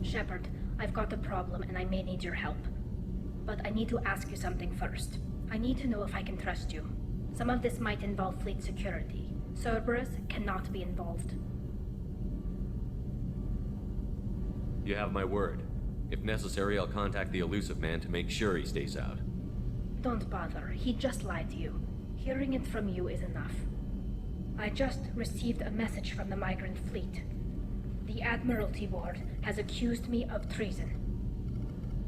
Shepard, I've got a problem and I may need your help. But I need to ask you something first. I need to know if I can trust you. Some of this might involve fleet security. Cerberus cannot be involved. You have my word. If necessary, I'll contact the elusive man to make sure he stays out. Don't bother. He just lied to you. Hearing it from you is enough. I just received a message from the migrant fleet. The Admiralty Board has accused me of treason.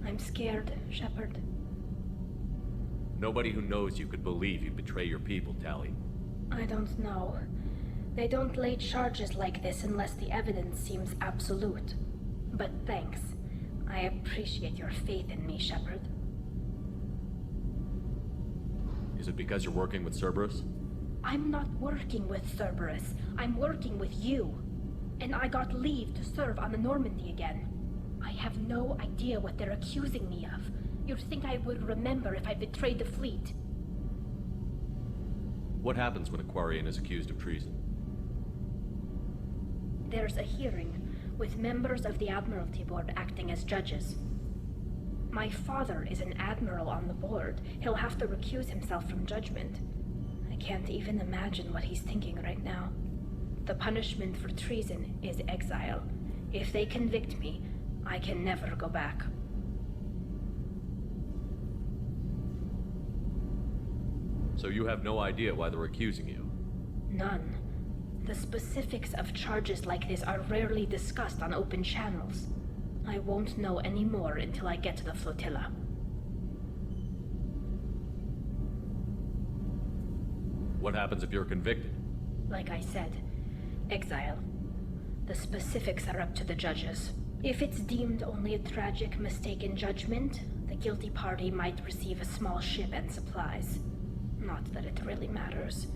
I'm scared, Shepard. Nobody who knows you could believe you'd betray your people, Tali. I don't know. They don't lay charges like this unless the evidence seems absolute. But thanks. I appreciate your faith in me, Shepard. Is it because you're working with Cerberus? I'm not working with Cerberus. I'm working with you. And I got leave to serve on the Normandy again. I have no idea what they're accusing me of. You'd think I would remember if I betrayed the fleet. What happens when a Quarian is accused of treason? There's a hearing, with members of the Admiralty Board acting as judges. My father is an admiral on the board. He'll have to recuse himself from judgment. I can't even imagine what he's thinking right now. The punishment for treason is exile. If they convict me, I can never go back. So you have no idea why they're accusing you? None. The specifics of charges like this are rarely discussed on open channels. I won't know any more until I get to the flotilla. What happens if you're convicted? Like I said, exile. The specifics are up to the judges. If it's deemed only a tragic mistake in judgment, the guilty party might receive a small ship and supplies. Not that it really matters.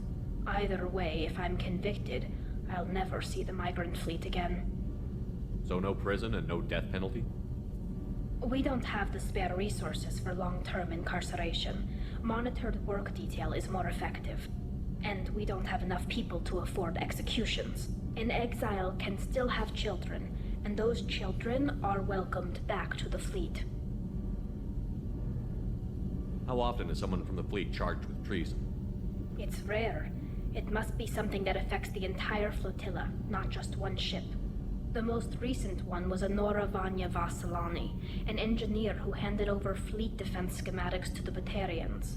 Either way, if I'm convicted, I'll never see the migrant fleet again. So no prison and no death penalty? We don't have the spare resources for long-term incarceration. Monitored work detail is more effective. And we don't have enough people to afford executions. An exile can still have children, and those children are welcomed back to the fleet. How often is someone from the fleet charged with treason? It's rare. It must be something that affects the entire flotilla, not just one ship. The most recent one was Honora Vanya Vassilani, an engineer who handed over fleet defense schematics to the Batarians.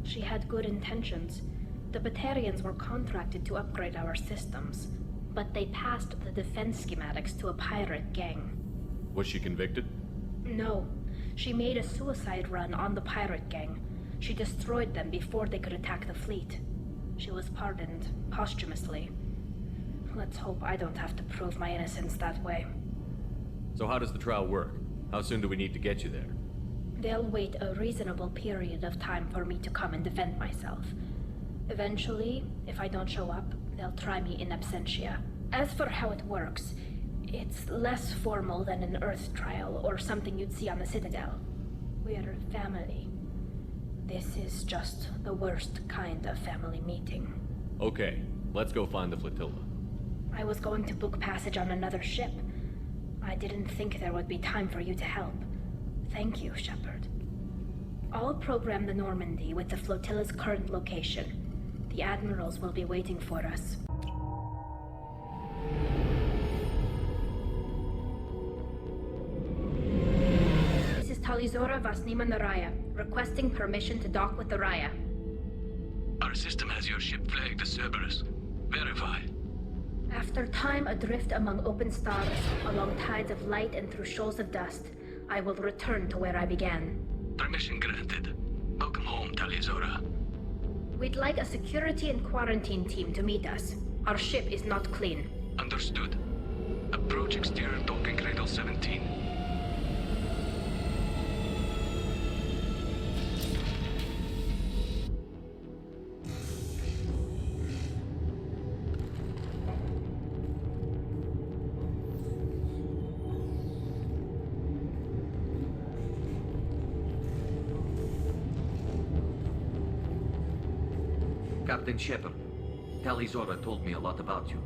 She had good intentions. The Batarians were contracted to upgrade our systems, but they passed the defense schematics to a pirate gang. Was she convicted? No. She made a suicide run on the pirate gang. She destroyed them before they could attack the fleet. She was pardoned, posthumously. Let's hope I don't have to prove my innocence that way. So how does the trial work? How soon do we need to get you there? They'll wait a reasonable period of time for me to come and defend myself. Eventually, if I don't show up, they'll try me in absentia. As for how it works, it's less formal than an Earth trial or something you'd see on the Citadel. We're family. This is just the worst kind of family meeting. Okay, let's go find the flotilla. I was going to book passage on another ship. I didn't think there would be time for you to help. Thank you, Shepard. I'll program the Normandy with the flotilla's current location. The admirals will be waiting for us. This is Talizora Vasnima Naraya, requesting permission to dock with the Raya. Our system has your ship flagged as Cerberus. Verify. After time adrift among open stars, along tides of light and through shoals of dust, I will return to where I began. Permission granted. Welcome home, Talizora. We'd like a security and quarantine team to meet us. Our ship is not clean. Understood. Approach exterior docking cradle 17. Captain Shepard, Talizora told me a lot about you.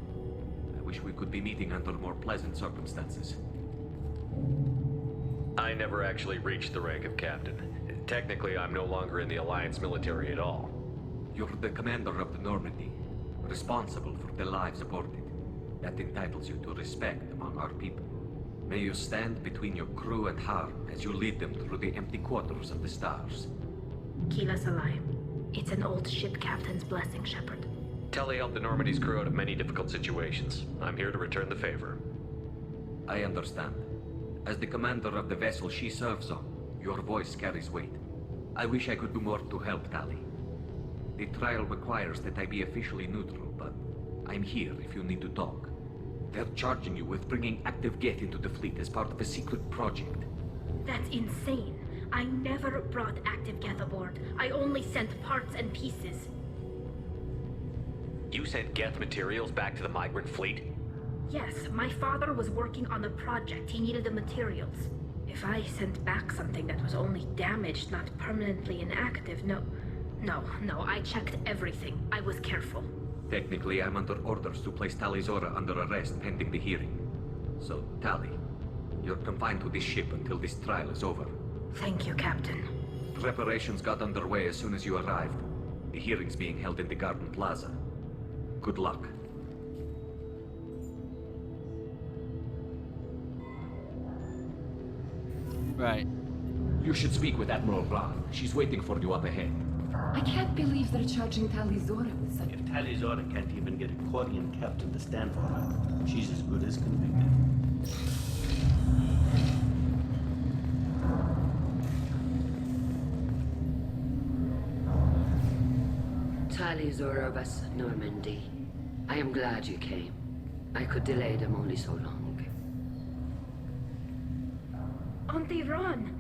I wish we could be meeting under more pleasant circumstances. I never actually reached the rank of captain. Technically, I'm no longer in the Alliance military at all. You're the commander of the Normandy, responsible for the lives aboard it. That entitles you to respect among our people. May you stand between your crew and harm as you lead them through the empty quarters of the stars. Kila Salai. It's an old ship captain's blessing, Shepard. Tali helped the Normandy's crew out of many difficult situations. I'm here to return the favor. I understand. As the commander of the vessel she serves on, your voice carries weight. I wish I could do more to help Tali. The trial requires that I be officially neutral, but I'm here if you need to talk. They're charging you with bringing active Geth into the fleet as part of a secret project. That's insane. I never brought active Geth aboard. I only sent parts and pieces. You sent Geth materials back to the migrant fleet? Yes, my father was working on a project. He needed the materials. If I sent back something that was only damaged, not permanently inactive, no, I checked everything. I was careful. Technically, I'm under orders to place Tali Zora under arrest pending the hearing. So, Tali, you're confined to this ship until this trial is over. Thank you, Captain. Preparations got underway as soon as you arrived. The hearing's being held in the Garden Plaza. Good luck. Right. You should speak with Admiral Ra. She's waiting for you up ahead. I can't believe they're charging Tali Zora with such... If Tali Zora can't even get a Quarian captain to stand for her, she's as good as convicted. Tali Zora was Normandy. I am glad you came. I could delay them only so long. Auntie Ron!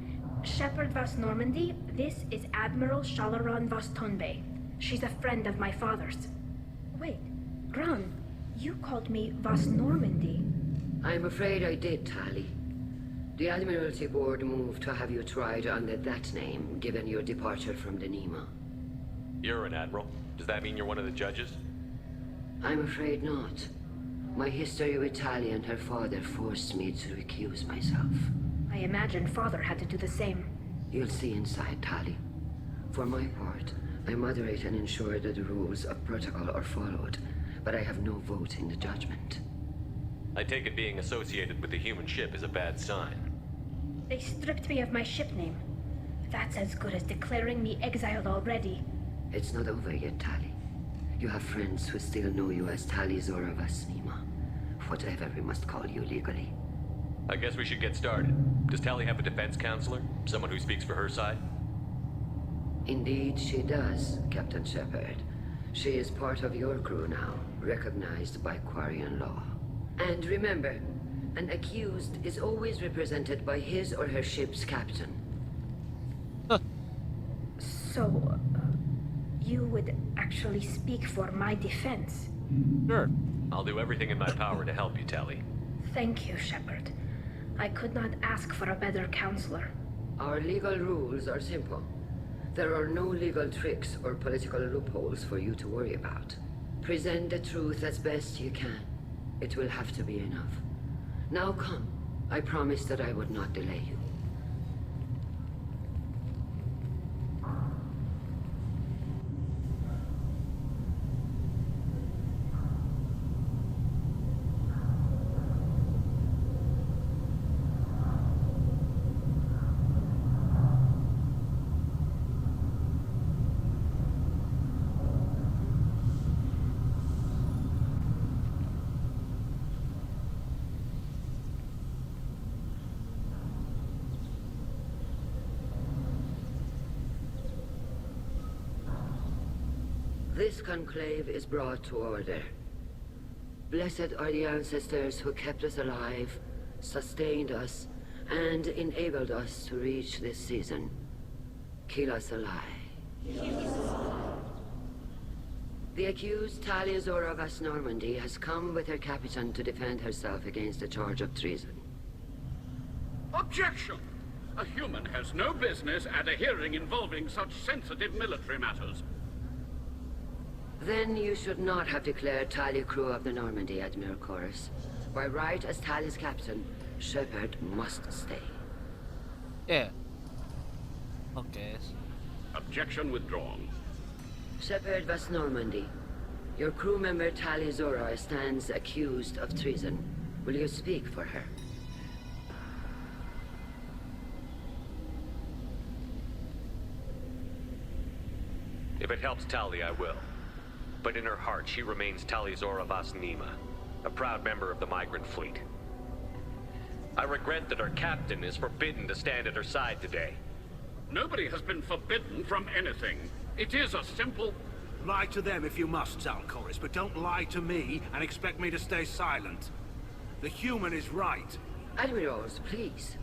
Shepard Vas Normandy, this is Admiral Shalaron Vas Tonbe. She's a friend of my father's. Wait, Ron, you called me Vas Normandy. I'm afraid I did, Tali. The Admiralty Board moved to have you tried under that name, given your departure from the Nema. You're an admiral. Does that mean you're one of the judges? I'm afraid not. My history with Tali and her father forced me to recuse myself. I imagine father had to do the same. You'll see inside, Tali. For my part, I moderate and ensure that the rules of protocol are followed, but I have no vote in the judgment. I take it being associated with the human ship is a bad sign. They stripped me of my ship name. That's as good as declaring me exiled already. It's not over yet, Tali. You have friends who still know you as Tali Zora Vas Nema. Whatever we must call you legally. I guess we should get started. Does Tali have a defense counselor? Someone who speaks for her side? Indeed, she does, Captain Shepard. She is part of your crew now, recognized by Quarian law. And remember, an accused is always represented by his or her ship's captain. So, you would actually speak for my defense? Sure. I'll do everything in my power to help you, Tali. Thank you, Shepard. I could not ask for a better counselor. Our legal rules are simple. There are no legal tricks or political loopholes for you to worry about. Present the truth as best you can. It will have to be enough. Now come. I promised that I would not delay you. This conclave is brought to order. Blessed are the ancestors who kept us alive, sustained us, and enabled us to reach this season. Kila Salai. The accused Tali Zora Vas Normandy has come with her captain to defend herself against a charge of treason. Objection! A human has no business at a hearing involving such sensitive military matters. Then you should not have declared Tali crew of the Normandy, Admiral Chorus. By right as Tali's captain, Shepard must stay. Yeah. Okay. Objection withdrawn. Shepard Vas Normandy, your crew member Tali Zora stands accused of treason. Will you speak for her? If it helps Tali, I will. But in her heart, she remains Tali Zora Vas Nima, a proud member of the migrant fleet. I regret that our captain is forbidden to stand at her side today. Nobody has been forbidden from anything. It is a simple... Lie to them if you must, Zalcoris, but don't lie to me and expect me to stay silent. The human is right. Admirals, please.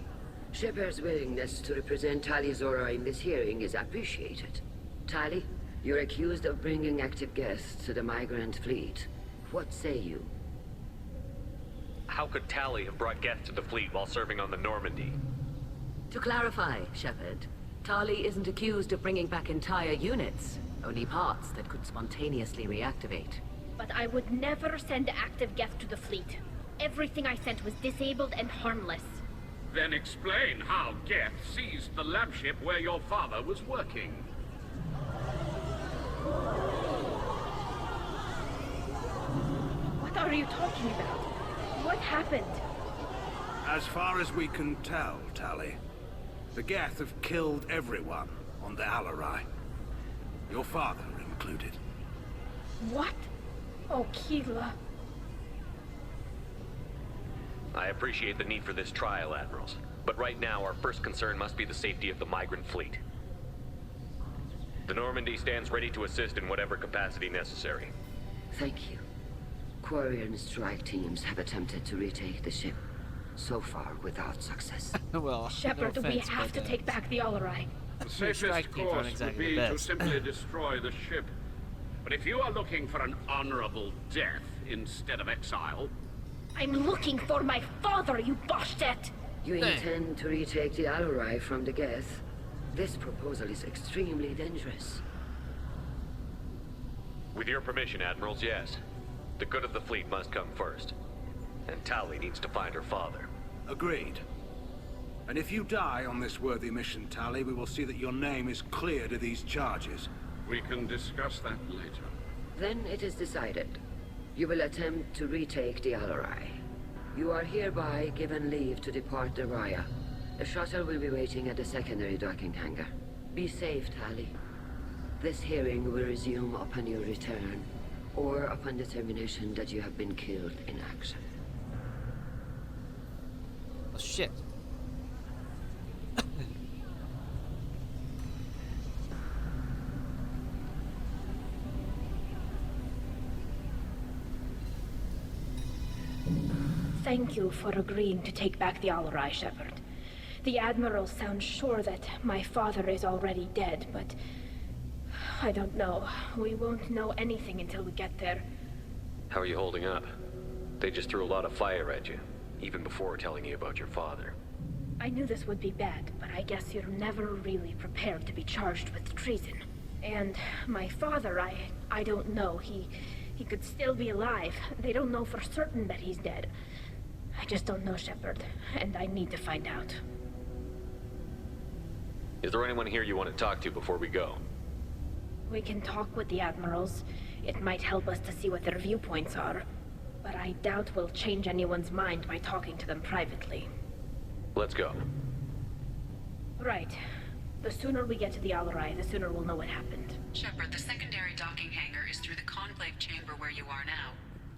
Shepard's willingness to represent Tali Zora in this hearing is appreciated. Tali, you're accused of bringing active guests to the migrant fleet. What say you? How could Tali have brought guests to the fleet while serving on the Normandy? To clarify, Shepard, Tali isn't accused of bringing back entire units, only parts that could spontaneously reactivate. But I would never send active guests to the fleet. Everything I sent was disabled and harmless. Then explain how Geth seized the lab ship where your father was working. What are you talking about? What happened? As far as we can tell, Tali, the Geth have killed everyone on the Alarai. Your father included. What? Oh, Keela. I appreciate the need for this trial, Admirals. But right now, our first concern must be the safety of the migrant fleet. The Normandy stands ready to assist in whatever capacity necessary. Thank you. Quarian strike teams have attempted to retake the ship, so far without success. Well, Shepard, no we offense, have to but, take back the Alarai. The safest course would be to simply destroy the ship. But if you are looking for an honorable death instead of exile... I'm looking for my father, you bastet! You intend to retake the Alarai from the Geth? This proposal is extremely dangerous. With your permission, Admirals, yes. The good of the fleet must come first. And Tali needs to find her father. Agreed. And if you die on this worthy mission, Tali, we will see that your name is cleared of these charges. We can discuss that later. Then it is decided. You will attempt to retake the Alarai. You are hereby given leave to depart the Raya. A shuttle will be waiting at the secondary docking hangar. Be safe, Tali. This hearing will resume upon your return, or upon determination that you have been killed in action. Oh, shit. Thank you for agreeing to take back the Alarai, Shepard. The Admiral sounds sure that my father is already dead, but... I don't know. We won't know anything until we get there. How are you holding up? They just threw a lot of fire at you, even before telling you about your father. I knew this would be bad, but I guess you're never really prepared to be charged with treason. And my father, I don't know. He could still be alive. They don't know for certain that he's dead. I just don't know, Shepard, and I need to find out. Is there anyone here you want to talk to before we go? We can talk with the Admirals. It might help us to see what their viewpoints are. But I doubt we'll change anyone's mind by talking to them privately. Let's go. Right. The sooner we get to the Alarai, the sooner we'll know what happened. Shepard, the secondary docking hangar is through the conclave chamber where you are now.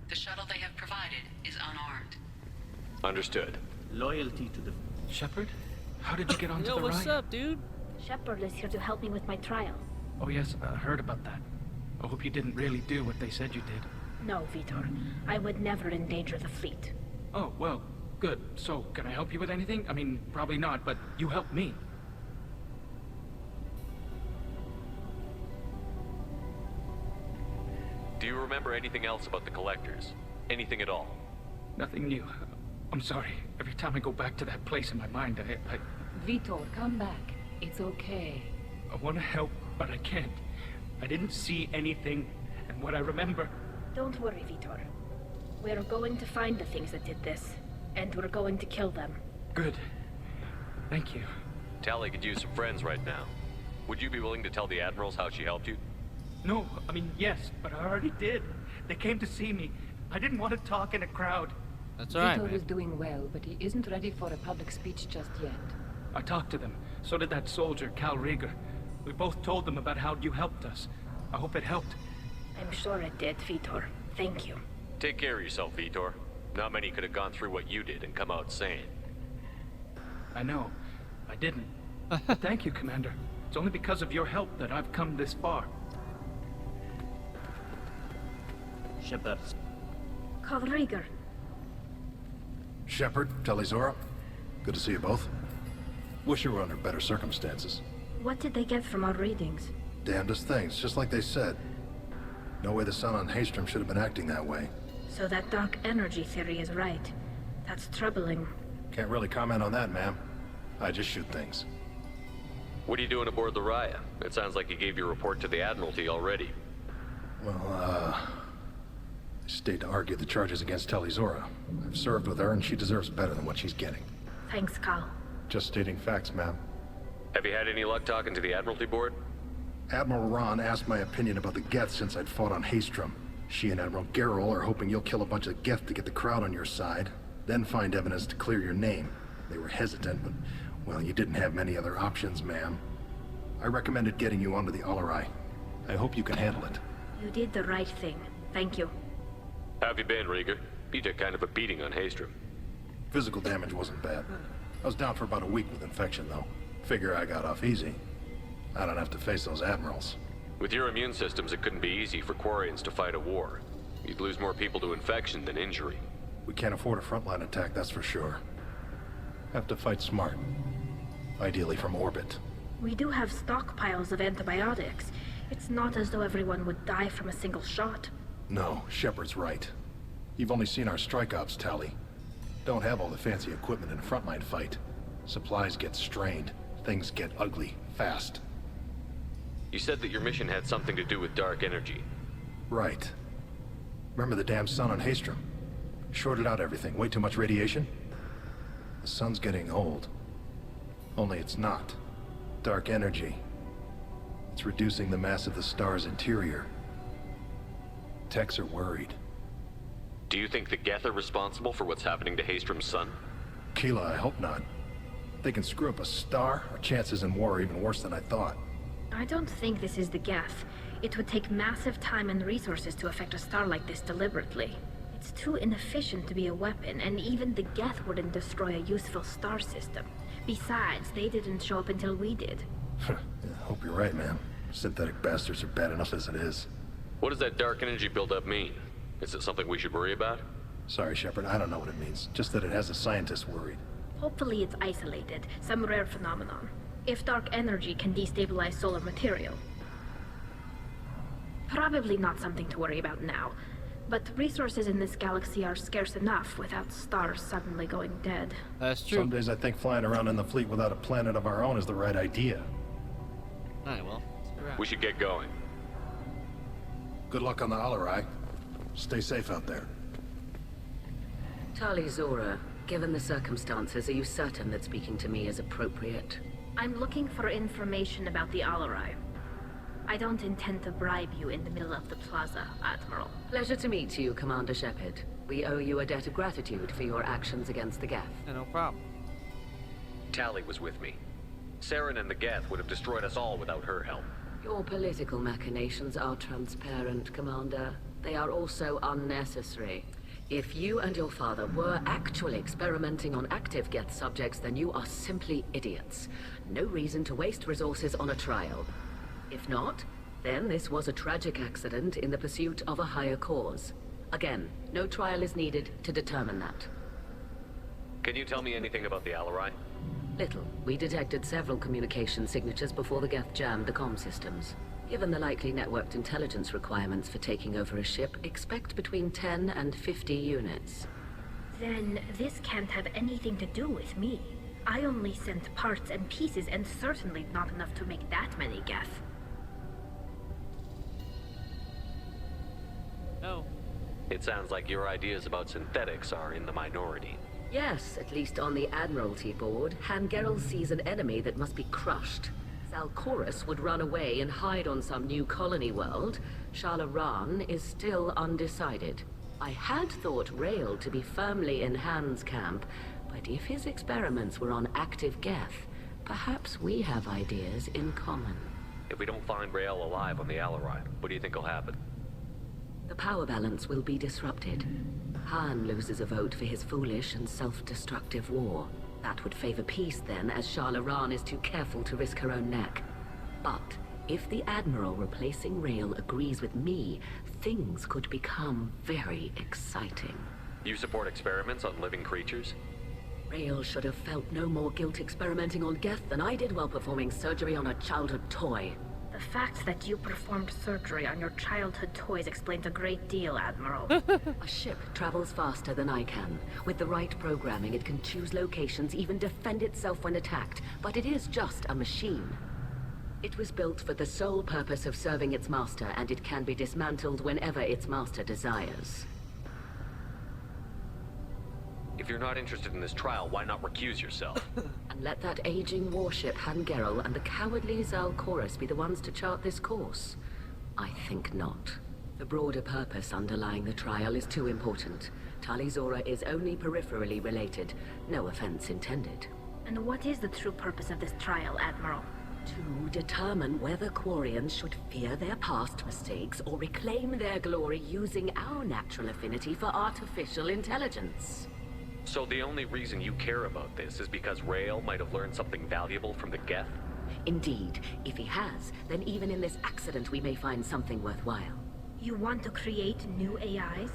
The shuttle they have provided is unarmed. Understood. Loyalty to the... Shepard? How did you get onto Yo, the ride? what's up, dude? Shepard is here to help me with my trial. Oh yes, I heard about that. I hope you didn't really do what they said you did. No, Vitor. I would never endanger the fleet. Oh, well, good. So, can I help you with anything? I mean, probably not, but you helped me. Do you remember anything else about the Collectors? Anything at all? Nothing new. I'm sorry. Every time I go back to that place in my mind, I Vitor, come back. It's okay. want to help, but I can't. I didn't see anything, and what I remember... Don't worry, Vitor. We're going to find the things that did this, and we're going to kill them. Good. Thank you. Tali could use some friends right now. Would you be willing to tell the admirals how she helped you? No, I mean, yes, but I already did. They came to see me. I didn't want to talk in a crowd. That's alright, Vitor man. is doing well, but he isn't ready for a public speech just yet. I talked to them. So did that soldier, Cal Rieger. We both told them about how you helped us. I hope it helped. I'm sure it did, Vitor. Thank you. Take care of yourself, Vitor. Not many could have gone through what you did and come out sane. I know. I didn't. But thank you, Commander. It's only because of your help that I've come this far. Shepard. Cal Rieger. Shepard, Talizora. Good to see you both. Wish you were under better circumstances. What did they get from our readings? Damnedest things, just like they said. No way the sun on Haystrom should have been acting that way. So that dark energy theory is right. That's troubling. Can't really comment on that, ma'am. I just shoot things. What are you doing aboard the Raya? It sounds like you gave your report to the Admiralty already. Well, I stayed to argue the charges against Talizora. I've served with her, and she deserves better than what she's getting. Thanks, Cal. Just stating facts, ma'am. Have you had any luck talking to the Admiralty board? Admiral Ron asked my opinion about the Geth since I'd fought on Haystrom. She and Admiral Garrel are hoping you'll kill a bunch of Geth to get the crowd on your side, then find evidence to clear your name. They were hesitant, but, well, you didn't have many other options, ma'am. I recommended getting you onto the Alarai. I hope you can handle it. You did the right thing. Thank you. How have you been, Rieger? You took kind of a beating on Haystrom. Physical damage wasn't bad. I was down for about a week with infection, though. Figure I got off easy. I don't have to face those admirals. With your immune systems, it couldn't be easy for Quarians to fight a war. You'd lose more people to infection than injury. We can't afford a frontline attack, that's for sure. Have to fight smart. Ideally from orbit. We do have stockpiles of antibiotics. It's not as though everyone would die from a single shot. No, Shepard's right. You've only seen our strike ops, Tali. Don't have all the fancy equipment in a frontline fight. Supplies get strained. Things get ugly, fast. You said that your mission had something to do with dark energy. Right. Remember the damn sun on Haystrom? Shorted out everything. Way too much radiation? The sun's getting old. Only it's not. Dark energy. It's reducing the mass of the star's interior. Techs are worried. Do you think the Geth are responsible for what's happening to Haystrom's sun? Keela, I hope not. If they can screw up a star, our chances in war are even worse than I thought. I don't think this is the Geth. It would take massive time and resources to affect a star like this deliberately. It's too inefficient to be a weapon, and even the Geth wouldn't destroy a useful star system. Besides, they didn't show up until we did. Yeah, hope you're right, man. Synthetic bastards are bad enough as it is. What does that dark energy buildup mean? Is it something we should worry about? Sorry, Shepard, I don't know what it means. Just that it has the scientists worried. Hopefully it's isolated, some rare phenomenon. If dark energy can destabilize solar material. Probably not something to worry about now, but resources in this galaxy are scarce enough without stars suddenly going dead. That's true. Some days I think flying around in the fleet without a planet of our own is the right idea. Alright, well, we should get going. Good luck on the Alarai. Stay safe out there. Talizora, given the circumstances, are you certain that speaking to me is appropriate? I'm looking for information about the Alarai. I don't intend to bribe you in the middle of the plaza, Admiral. Pleasure to meet you, Commander Shepard. We owe you a debt of gratitude for your actions against the Geth. Yeah, no problem. Tali was with me. Saren and the Geth would have destroyed us all without her help. Your political machinations are transparent, Commander. They are also unnecessary. If you and your father were actually experimenting on active Geth subjects, then you are simply idiots. No reason to waste resources on a trial. If not, then this was a tragic accident in the pursuit of a higher cause. Again, no trial is needed to determine that. Can you tell me anything about the Alarai? Little. We detected several communication signatures before the Geth jammed the comm systems. Given the likely networked intelligence requirements for taking over a ship, expect between 10 and 50 units. Then this can't have anything to do with me. I only sent parts and pieces, and certainly not enough to make that many Geth. No. It sounds like your ideas about synthetics are in the minority. Yes, at least on the Admiralty board, Hangerel sees an enemy that must be crushed. Zalcorus would run away and hide on some new colony world. Shalaran is still undecided. I had thought Rael to be firmly in Han's camp, but if his experiments were on active Geth, perhaps we have ideas in common. If we don't find Rael alive on the Alarai, what do you think will happen? The power balance will be disrupted. Han loses a vote for his foolish and self-destructive war. That would favor peace then, as Shalaran is too careful to risk her own neck. But if the Admiral replacing Rael agrees with me, things could become very exciting. You support experiments on living creatures? Rael should have felt no more guilt experimenting on Geth than I did while performing surgery on a childhood toy. The fact that you performed surgery on your childhood toys explains a great deal, Admiral. A ship travels faster than I can. With the right programming, it can choose locations, even defend itself when attacked. But it is just a machine. It was built for the sole purpose of serving its master, and it can be dismantled whenever its master desires. If you're not interested in this trial, why not recuse yourself? And let that aging warship Hangerel and the cowardly Zalcorus be the ones to chart this course? I think not. The broader purpose underlying the trial is too important. Tali Zora is only peripherally related. No offense intended. And what is the true purpose of this trial, Admiral? To determine whether Quarians should fear their past mistakes or reclaim their glory using our natural affinity for artificial intelligence. So the only reason you care about this is because Rael might have learned something valuable from the Geth? Indeed. If he has, then even in this accident we may find something worthwhile. You want to create new AIs?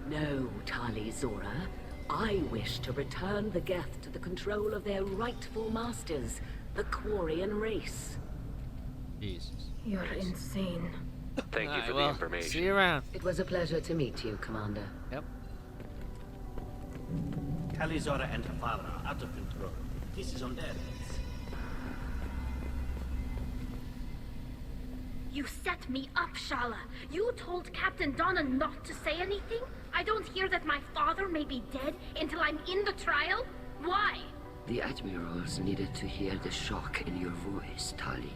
No, Tali Zora. I wish to return the Geth to the control of their rightful masters, the Quarian race. Jesus. You're insane. Thank you for the information. See you around. It was a pleasure to meet you, Commander. Yep. Tali Zora and her father are out of control. This is on their heads. You set me up, Shala. You told Captain Donna not to say anything? I don't hear that my father may be dead until I'm in the trial? Why? The Admirals needed to hear the shock in your voice, Tali.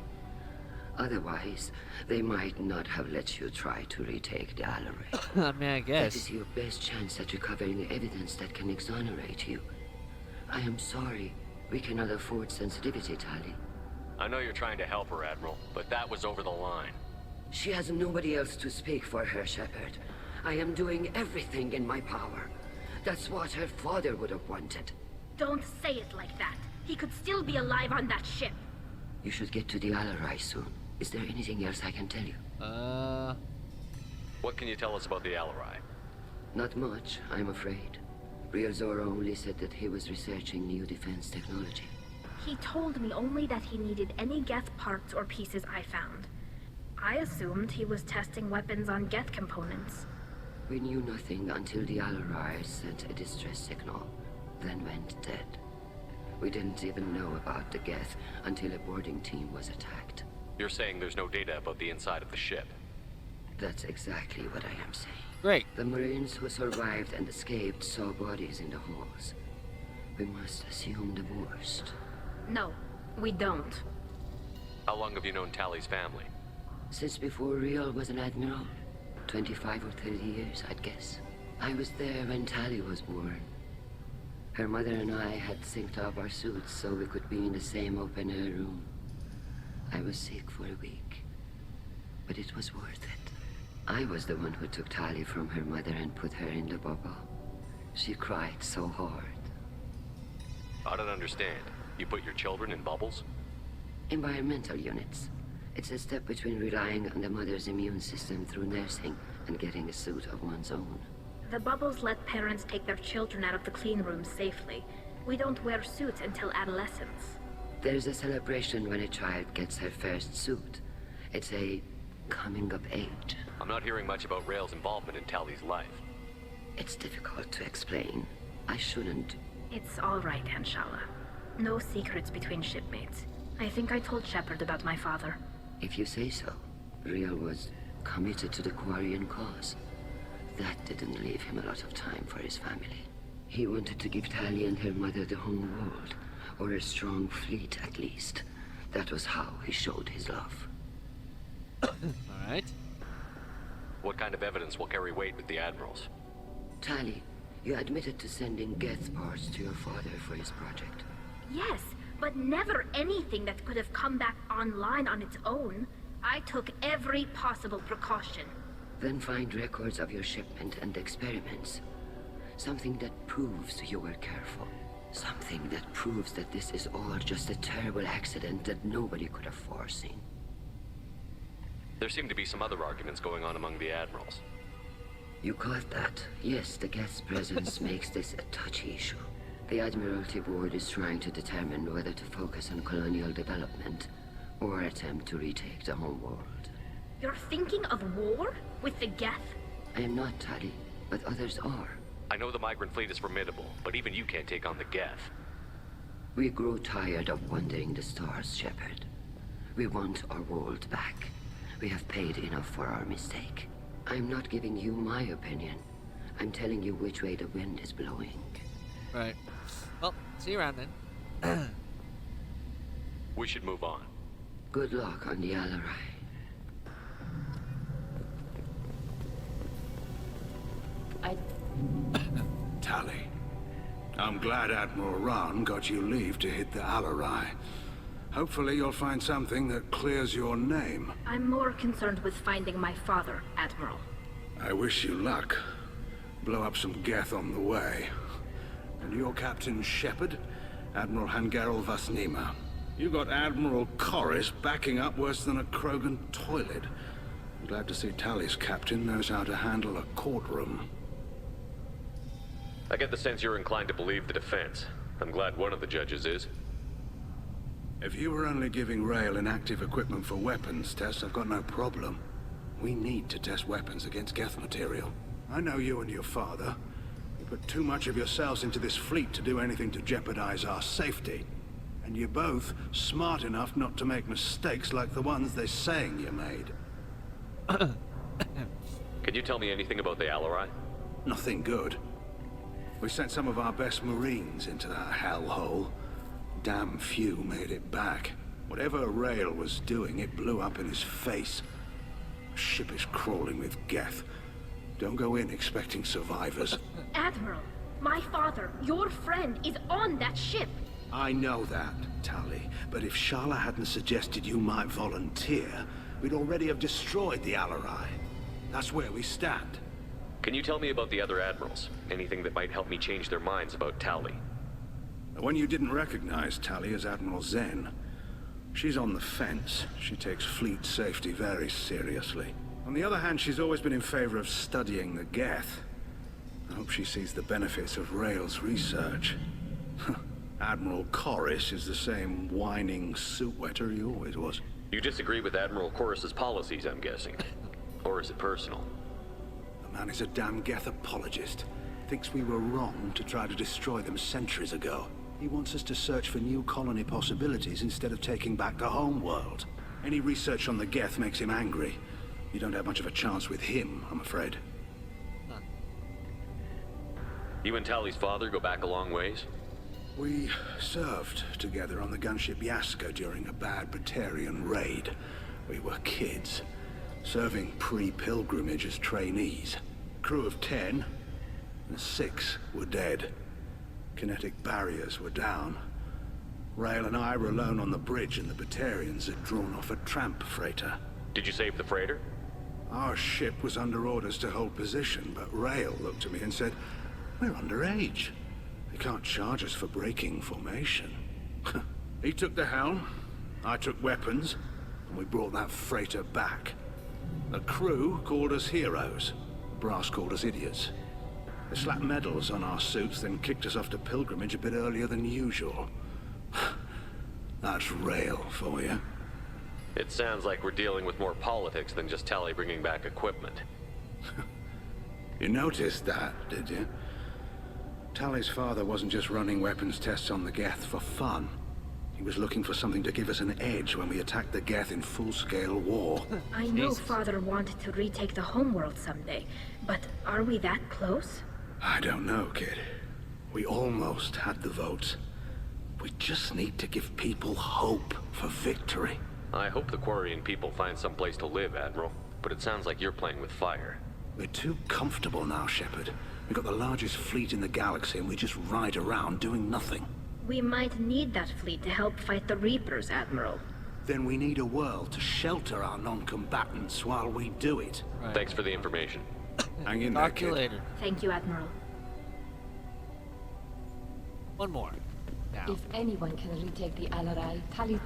Otherwise, they might not have let you try to retake the Alarai. I mean, I guess. That is your best chance at recovering evidence that can exonerate you. I am sorry. We cannot afford sensitivity, Tali. I know you're trying to help her, Admiral, but that was over the line. She has nobody else to speak for her, Shepard. I am doing everything in my power. That's what her father would have wanted. Don't say it like that. He could still be alive on that ship. You should get to the Alarai soon. Is there anything else I can tell you? What can you tell us about the Alarai? Not much, I'm afraid. Real Zora only said that he was researching new defense technology. He told me only that he needed any Geth parts or pieces I found. I assumed he was testing weapons on Geth components. We knew nothing until the Alarai sent a distress signal, then went dead. We didn't even know about the Geth until a boarding team was attacked. You're saying there's no data about the inside of the ship? That's exactly what I am saying. Great. The Marines who survived and escaped saw bodies in the halls. We must assume the worst. No, we don't. How long have you known Tali's family? Since before Real was an admiral. 25 or 30 years, I'd guess. I was there when Tali was born. Her mother and I had synced up our suits so we could be in the same open-air room. I was sick for a week, but it was worth it. I was the one who took Tali from her mother and put her in the bubble. She cried so hard. I don't understand. You put your children in bubbles? Environmental units. It's a step between relying on the mother's immune system through nursing and getting a suit of one's own. The bubbles let parents take their children out of the clean rooms safely. We don't wear suits until adolescence. There's a celebration when a child gets her first suit. It's a coming of age. I'm not hearing much about Rael's involvement in Tali's life. It's difficult to explain. I shouldn't. It's all right, Anshala. No secrets between shipmates. I think I told Shepard about my father. If you say so. Real was committed to the Quarian cause. That didn't leave him a lot of time for his family. He wanted to give Tali and her mother the home world, or a strong fleet at least. That was how he showed his love. Alright. What kind of evidence will carry weight with the admirals? Tali, you admitted to sending Geth parts to your father for his project. Yes, but never anything that could have come back online on its own. I took every possible precaution. Then find records of your shipment and experiments. Something that proves you were careful. Something that proves that this is all just a terrible accident that nobody could have foreseen. There seem to be some other arguments going on among the admirals. You caught that? Yes, the Geth's presence makes this a touchy issue. The Admiralty Board is trying to determine whether to focus on colonial development or attempt to retake the home world. You're thinking of war? With the Geth? I am not, Tali, but others are. I know the migrant fleet is formidable, but even you can't take on the Geth. We grow tired of wandering the stars, Shepard. We want our world back. We have paid enough for our mistake. I'm not giving you my opinion. I'm telling you which way the wind is blowing. Right. Well, see you around then. We should move on. Good luck on the Alarai. Tali, I'm glad Admiral Rahn got you leave to hit the Alarai. Hopefully you'll find something that clears your name. I'm more concerned with finding my father, Admiral. I wish you luck. Blow up some Geth on the way. And your Captain Shepard, Admiral Hangarel Vasnima. You got Admiral Corris backing up worse than a Krogan toilet. I'm glad to see Tali's captain knows how to handle a courtroom. I get the sense you're inclined to believe the defense. I'm glad one of the judges is. If you were only giving Rail inactive equipment for weapons tests, I've got no problem. We need to test weapons against Geth material. I know you and your father. You put too much of yourselves into this fleet to do anything to jeopardize our safety. And you're both smart enough not to make mistakes like the ones they're saying you made. Can you tell me anything about the Alarai? Nothing good. We sent some of our best Marines into that hellhole. Damn few made it back. Whatever Rail was doing, it blew up in his face. The ship is crawling with Geth. Don't go in expecting survivors. Admiral, my father, your friend, is on that ship. I know that, Tali. But if Shala hadn't suggested you might volunteer, we'd already have destroyed the Alarai. That's where we stand. Can you tell me about the other admirals? Anything that might help me change their minds about Tali? The one you didn't recognize, Tali, is Admiral Zen. She's on the fence. She takes fleet safety very seriously. On the other hand, she's always been in favor of studying the Geth. I hope she sees the benefits of Rail's research. Admiral Corris is the same whining suit-wetter he always was. You disagree with Admiral Corris's policies, I'm guessing. Or is it personal? The man is a damn Geth apologist. Thinks we were wrong to try to destroy them centuries ago. He wants us to search for new colony possibilities instead of taking back the home world. Any research on the Geth makes him angry. You don't have much of a chance with him, I'm afraid. You and Tali's father go back a long ways? We served together on the gunship Yaska during a bad Batarian raid. We were kids, serving pre-pilgrimage as trainees. Crew of 10, and 6 were dead. Kinetic barriers were down. Rail and I were alone on the bridge, and the Batarians had drawn off a tramp freighter. Did you save the freighter? Our ship was under orders to hold position, but Rail looked at me and said, "We're underage. They can't charge us for breaking formation." He took the helm, I took weapons, and we brought that freighter back. The crew called us heroes. The brass called us idiots. They slapped medals on our suits, then kicked us off to pilgrimage a bit earlier than usual. That's Rail for you. It sounds like we're dealing with more politics than just Tali bringing back equipment. You noticed that, did you? Tali's father wasn't just running weapons tests on the Geth for fun. He was looking for something to give us an edge when we attacked the Geth in full-scale war. I know Father wanted to retake the homeworld someday, but are we that close? I don't know, kid. We almost had the vote. We just need to give people hope for victory. I hope the Quarian people find some place to live, Admiral. But it sounds like you're playing with fire. We're too comfortable now, Shepard. We've got the largest fleet in the galaxy and we just ride around doing nothing. We might need that fleet to help fight the Reapers, Admiral. Then we need a world to shelter our non-combatants while we do it. Right. Thanks for the information. Hang in there, Talk to you later. Thank you, Admiral. One more. Now. If anyone can retake the Alarai, Tali...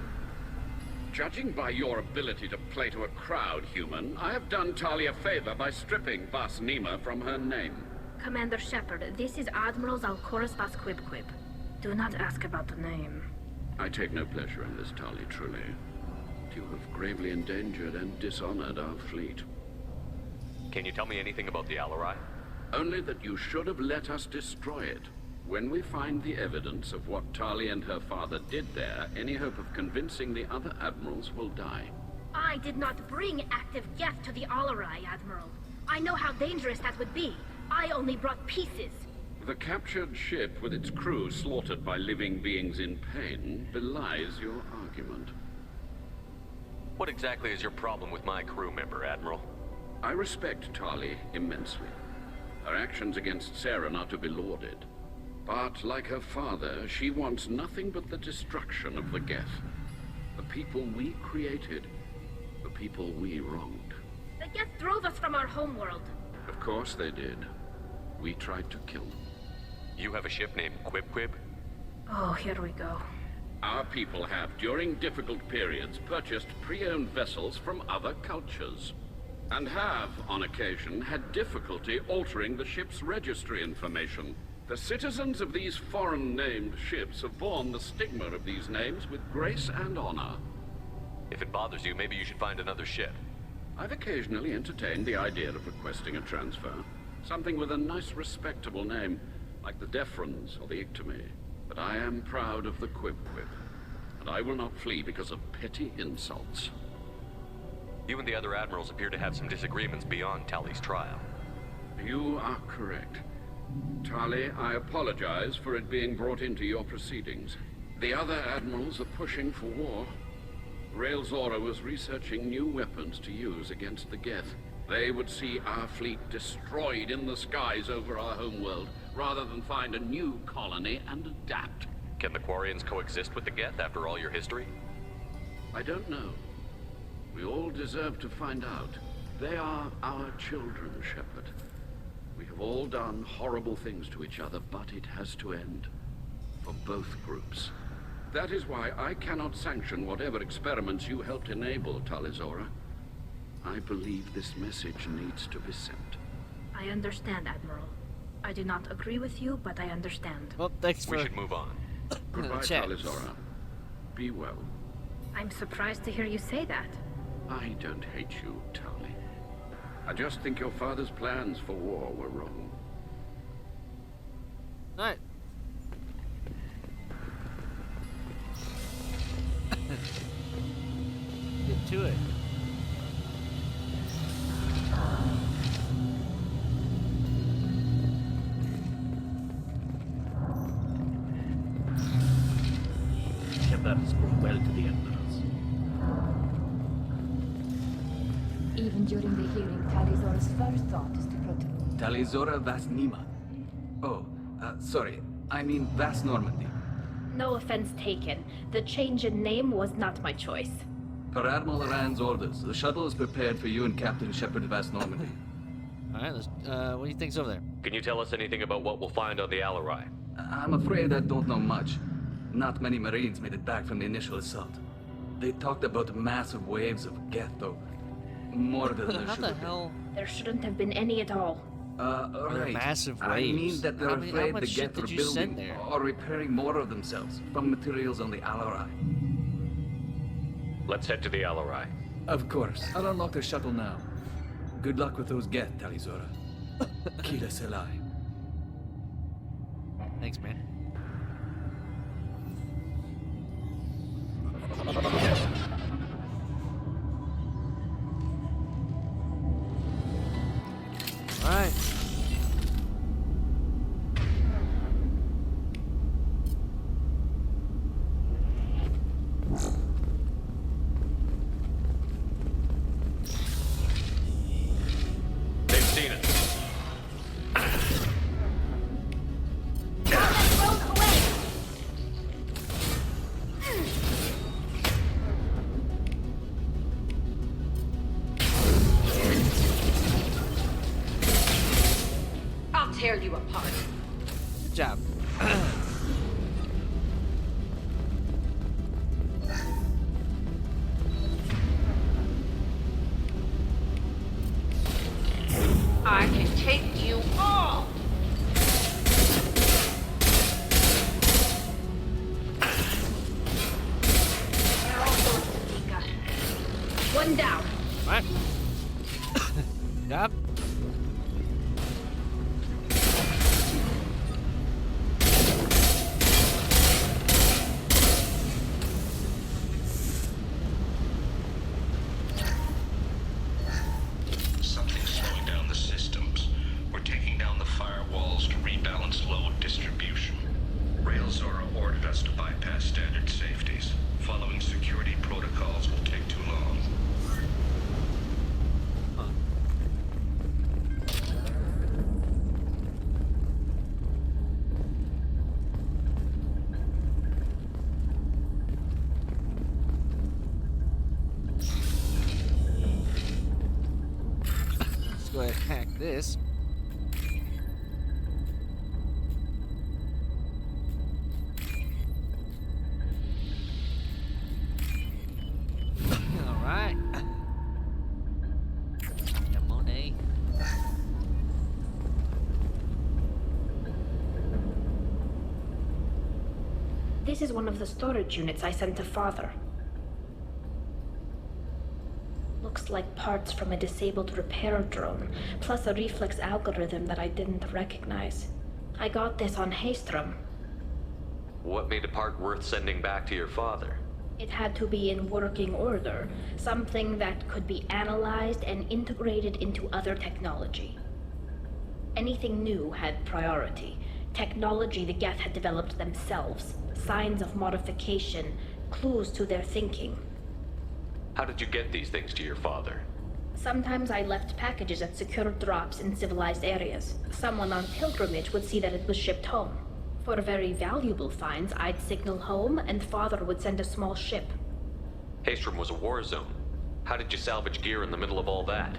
Judging by your ability to play to a crowd, human, I have done Tali a favor by stripping Vas Nima from her name. Commander Shepard, this is Admiral Zalkoris Vas Quib. Do not ask about the name. I take no pleasure in this, Tali, truly. You have gravely endangered and dishonored our fleet. Can you tell me anything about the Alarai? Only that you should have let us destroy it. When we find the evidence of what Tali and her father did there, any hope of convincing the other admirals will die. I did not bring active Geth to the Alarai, Admiral. I know how dangerous that would be. I only brought pieces. The captured ship with its crew slaughtered by living beings in pain belies your argument. What exactly is your problem with my crew member, Admiral? I respect Tali immensely. Her actions against Saren are to be lauded. But, like her father, she wants nothing but the destruction of the Geth. The people we created. The people we wronged. The Geth drove us from our homeworld. Of course they did. We tried to kill them. You have a ship named Quib? Oh, here we go. Our people have, during difficult periods, purchased pre-owned vessels from other cultures. And have, on occasion, had difficulty altering the ship's registry information. The citizens of these foreign-named ships have borne the stigma of these names with grace and honor. If it bothers you, maybe you should find another ship. I've occasionally entertained the idea of requesting a transfer. Something with a nice, respectable name, like the Defrons or the Ictomy. But I am proud of the Quib, and I will not flee because of petty insults. You and the other admirals appear to have some disagreements beyond Tali's trial. You are correct. Tali, I apologize for it being brought into your proceedings. The other admirals are pushing for war. Rael Zora was researching new weapons to use against the Geth. They would see our fleet destroyed in the skies over our homeworld, rather than find a new colony and adapt. Can the Quarians coexist with the Geth after all your history? I don't know. We all deserve to find out. They are our children, Shepard. We have all done horrible things to each other, but it has to end. For both groups. That is why I cannot sanction whatever experiments you helped enable, Tali Zora. I believe this message needs to be sent. I understand, Admiral. I do not agree with you, but I understand. Well, thanks for... We should move on. Goodbye, Tali Zora. Be well. I'm surprised to hear you say that. I don't hate you, Tali. I just think your father's plans for war were wrong. Alright. Get to it. Shepard spoke well to the Admirals. Even during the hearing, Tali Zora's first thought is to protect... Tali Zora Vas Nima. Oh, sorry. I mean Vas Normandy. No offense taken. The change in name was not my choice. Per Admiral Rand's orders, the shuttle is prepared for you and Captain Shepard Vas Normandy. Alright, what do you think's over there? Can you tell us anything about what we'll find on the Alarai? I'm afraid I don't know much. Not many Marines made it back from the initial assault. They talked about massive waves of Geth, though. More than there How should the have been. hell? There shouldn't have been any at all. Right. Massive I mean waves. that they're How afraid much the shit Geth are did you send building there? or repairing more of themselves from materials on the Alarai. Let's head to the Alarai. Of course. I'll unlock the shuttle now. Good luck with those Geth, Tali Zora. Kila Selai. Thanks, man. Alright. apart. Good job. I can take you all! One down. What? Yep. Something's slowing down the systems. We're taking down the firewalls to rebalance load distribution. Rail Zora ordered us to bypass standard safeties. Following security protocols will take too long. Let's go ahead and hack this. Alright. Come on, eh? This is one of the storage units I sent to Father. Looks like parts from a disabled repair drone, plus a reflex algorithm that I didn't recognize. I got this on Haystrom. What made a part worth sending back to your father? It had to be in working order, something that could be analyzed and integrated into other technology. Anything new had priority. Technology the Geth had developed themselves, signs of modification, clues to their thinking. How did you get these things to your father? Sometimes I left packages at secure drops in civilized areas. Someone on pilgrimage would see that it was shipped home. For very valuable finds, I'd signal home, and Father would send a small ship. Haystrom was a war zone. How did you salvage gear in the middle of all that?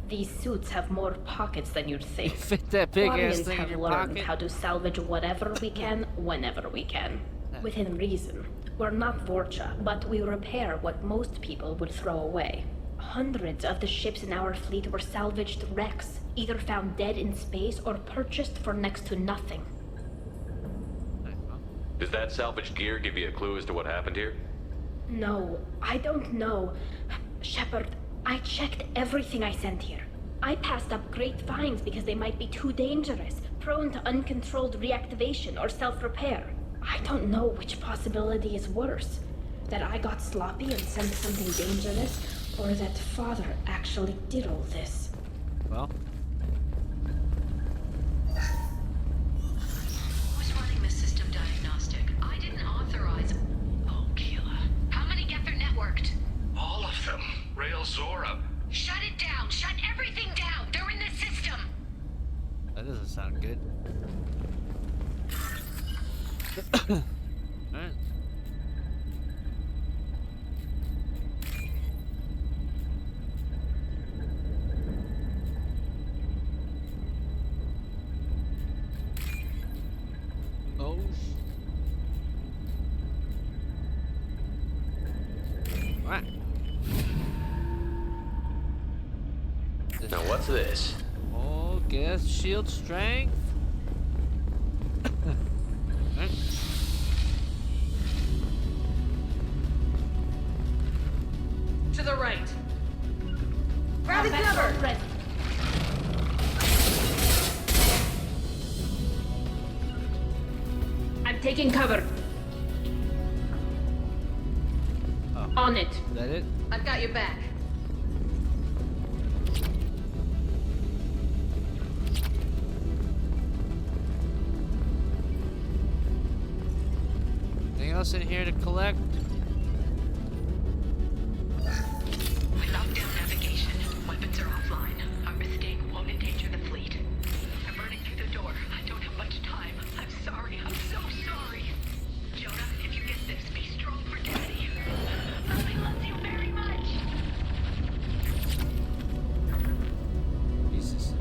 These suits have more pockets than you'd think. Fit that big ass Quarians thing in have your learned pocket. how to salvage whatever we can, whenever we can. Within reason. We're not Vorcha, but we repair what most people would throw away. Hundreds of the ships in our fleet were salvaged wrecks, either found dead in space or purchased for next to nothing. Does that salvaged gear give you a clue as to what happened here? No, I don't know. Shepard, I checked everything I sent here. I passed up great finds because they might be too dangerous, prone to uncontrolled reactivation or self-repair. I don't know which possibility is worse. That I got sloppy and sent something dangerous, or that Father actually did all this. Well. Who's running the system diagnostic? I didn't authorize. Oh, killer. How many Geth are networked? All of them. Rail Zora. Shut it down! Shut everything down! They're in the system! That doesn't sound good. Alright. Oh. Right. Now what's this? Oh, guess shield strength. Right. To the right. Grab cover! Ready. I'm taking cover. Oh. On it. Is that it? I've got your back. Anything else in here to collect? We locked down navigation. Weapons are offline. Our mistake won't endanger the fleet. I'm burning through the door. I don't have much time. I'm sorry. I'm so sorry. Jonah, if you get this, be strong for Daddy. I love you very much. Jesus.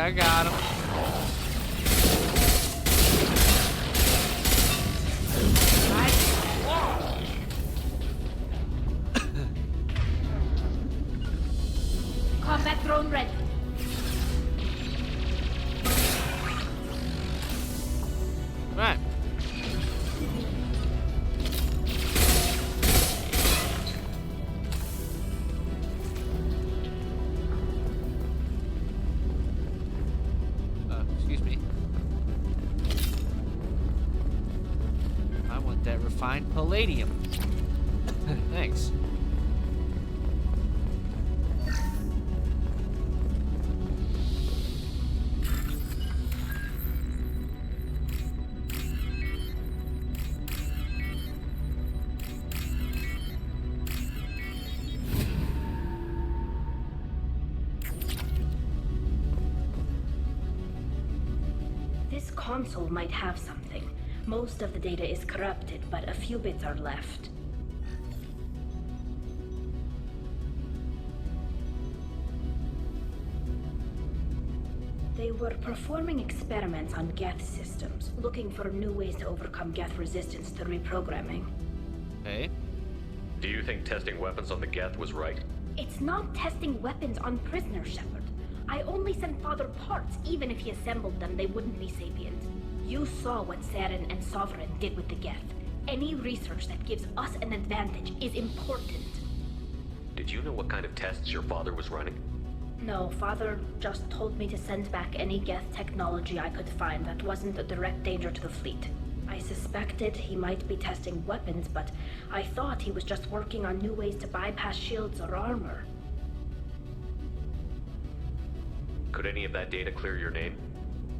I got him. Combat drone ready. Right. Excuse me. I want that refined palladium. Thanks. This console might have something. Most of the data is corrupted, but a few bits are left. They were performing experiments on Geth systems, looking for new ways to overcome Geth resistance to reprogramming. Okay. Do you think testing weapons on the Geth was right? It's not testing weapons on prisoners, Shepard. I only sent Father parts. Even if he assembled them, they wouldn't be sapient. You saw what Saren and Sovereign did with the Geth. Any research that gives us an advantage is important. Did you know what kind of tests your father was running? No, Father just told me to send back any Geth technology I could find that wasn't a direct danger to the fleet. I suspected he might be testing weapons, but I thought he was just working on new ways to bypass shields or armor. Could any of that data clear your name?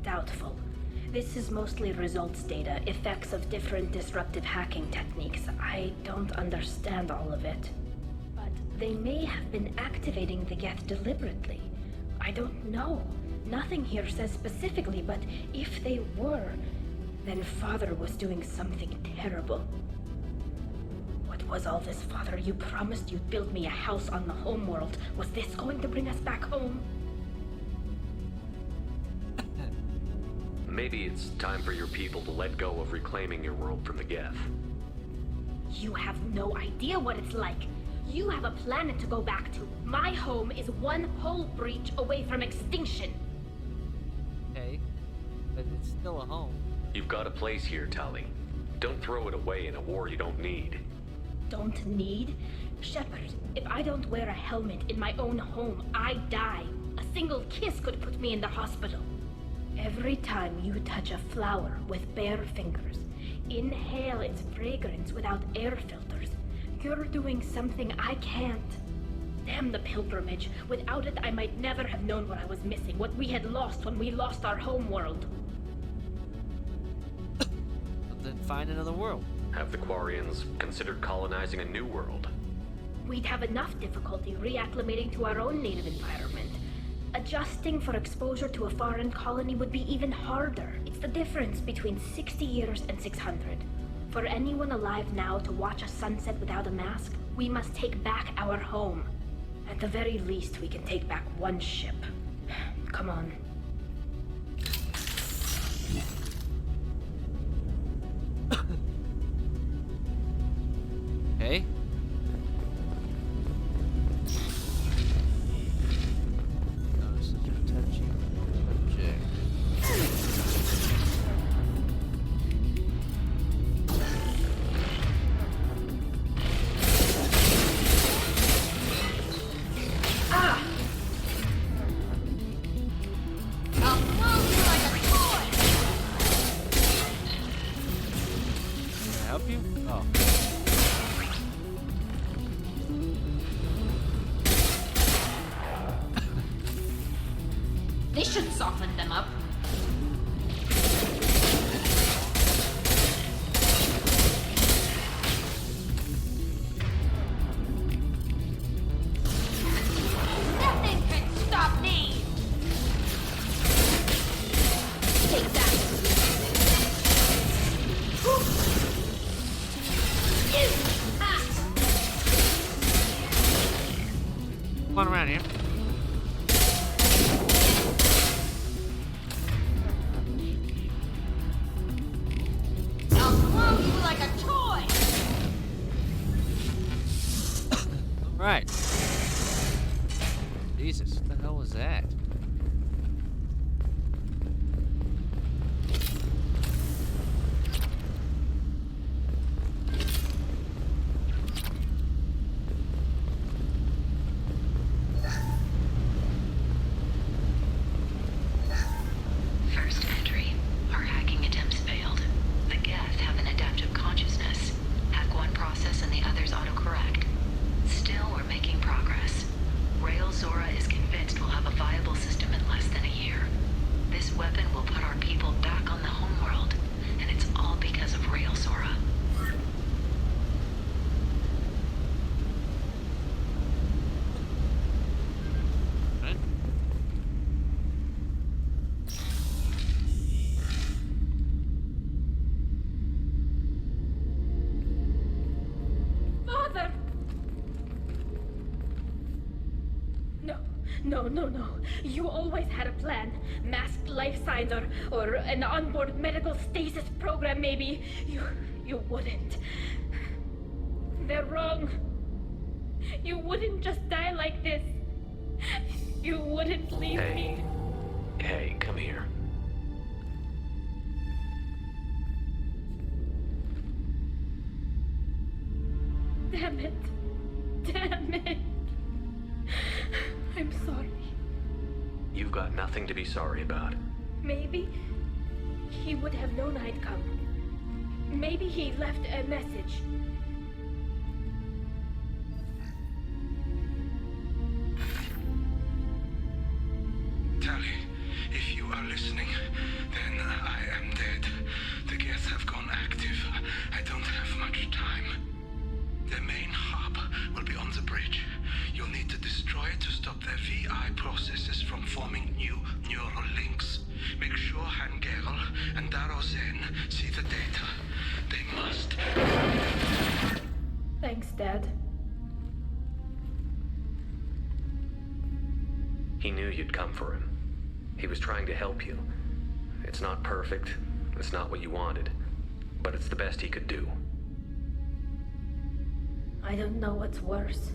Doubtful. This is mostly results data, effects of different disruptive hacking techniques. I don't understand all of it. But they may have been activating the Geth deliberately. I don't know. Nothing here says specifically, but if they were, then Father was doing something terrible. What was all this, Father? You promised you'd build me a house on the homeworld. Was this going to bring us back home? Maybe it's time for your people to let go of reclaiming your world from the Geth. You have no idea what it's like. You have a planet to go back to. My home is one hull breach away from extinction. Okay. But it's still a home. You've got a place here, Tali. Don't throw it away in a war you don't need. Don't need? Shepard, if I don't wear a helmet in my own home, I die. A single kiss could put me in the hospital. Every time you touch a flower with bare fingers, inhale its fragrance without air filters, you're doing something I can't. Damn the pilgrimage. Without it, I might never have known what I was missing, what we had lost when we lost our home world. Then find another world. Have the Quarians considered colonizing a new world? We'd have enough difficulty reacclimating to our own native environment. Adjusting for exposure to a foreign colony would be even harder. It's the difference between 60 years and 600. For anyone alive now to watch a sunset without a mask, we must take back our home. At the very least, we can take back one ship. Come on. Okay. This should soften them up. Nothing can stop me! Take that! Come on around here. Jesus, what the hell was that? First entry. Our hacking attempts failed. The Geth have an adaptive consciousness. Hack one process and the others autocorrect. Still, we're making progress. Rail Zora is convinced we'll have a viable system in less than a year. This weapon will put our people back on the homeworld, and it's all because of Rail Zora. Father! No. You always had a plan. Masked life signs or an onboard medical stasis program, maybe. You wouldn't. They're wrong. You wouldn't just die like this. You wouldn't leave me. Hey, come here. Damn it. I'm sorry. You've got nothing to be sorry about. Maybe he would have known I'd come. Maybe he left a message. Tali, if you are listening, then I am dead. The Geth have gone active. I don't have much time. The main hub will be on the bridge. You'll need to destroy it to stop their VI processes from forming new neural links. Make sure Hangerl and Darozen see the data. They must. Thanks, Dad. He knew you'd come for him. He was trying to help you. It's not perfect. It's not what you wanted. But it's the best he could do. I don't know what's worse.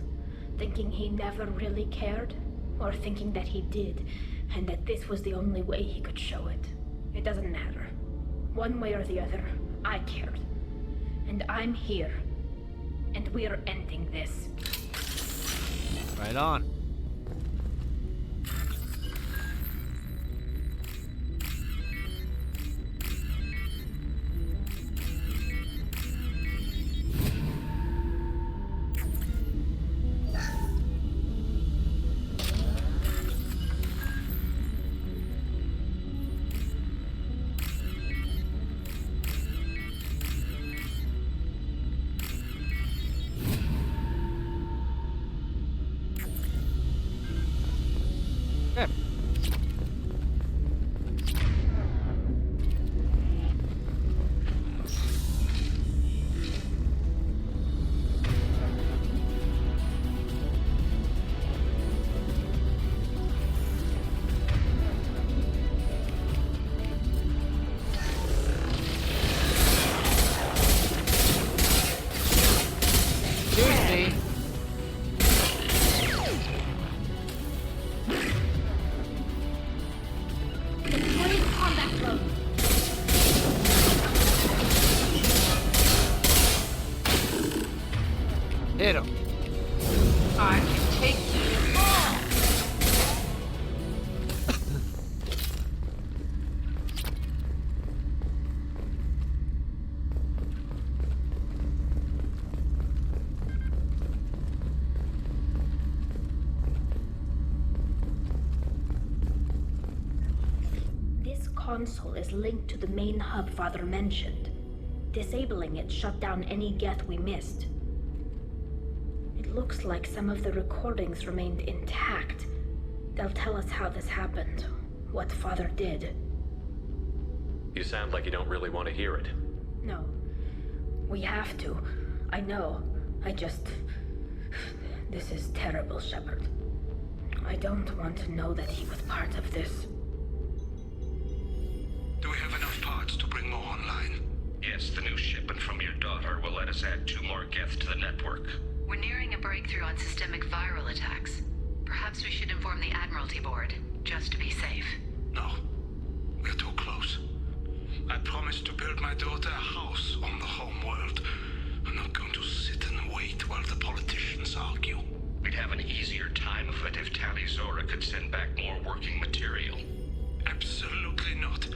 Thinking he never really cared, or thinking that he did, and that this was the only way he could show it. It doesn't matter. One way or the other, I cared. And I'm here. And we're ending this. Right on. Hit him. I can take you all. This console is linked to the main hub Father mentioned. Disabling it shut down any Geth we missed. It looks like some of the recordings remained intact. They'll tell us how this happened, what Father did. You sound like you don't really want to hear it. No. We have to. I know. This is terrible, Shepard. I don't want to know that he was part of this. Do we have enough parts to bring more online? Yes, the new shipment from your daughter will let us add 2 more Geth to the network. We're nearing a breakthrough on systemic viral attacks. Perhaps we should inform the have an easier time of it if Tali Zora could send back more working material. Absolutely not.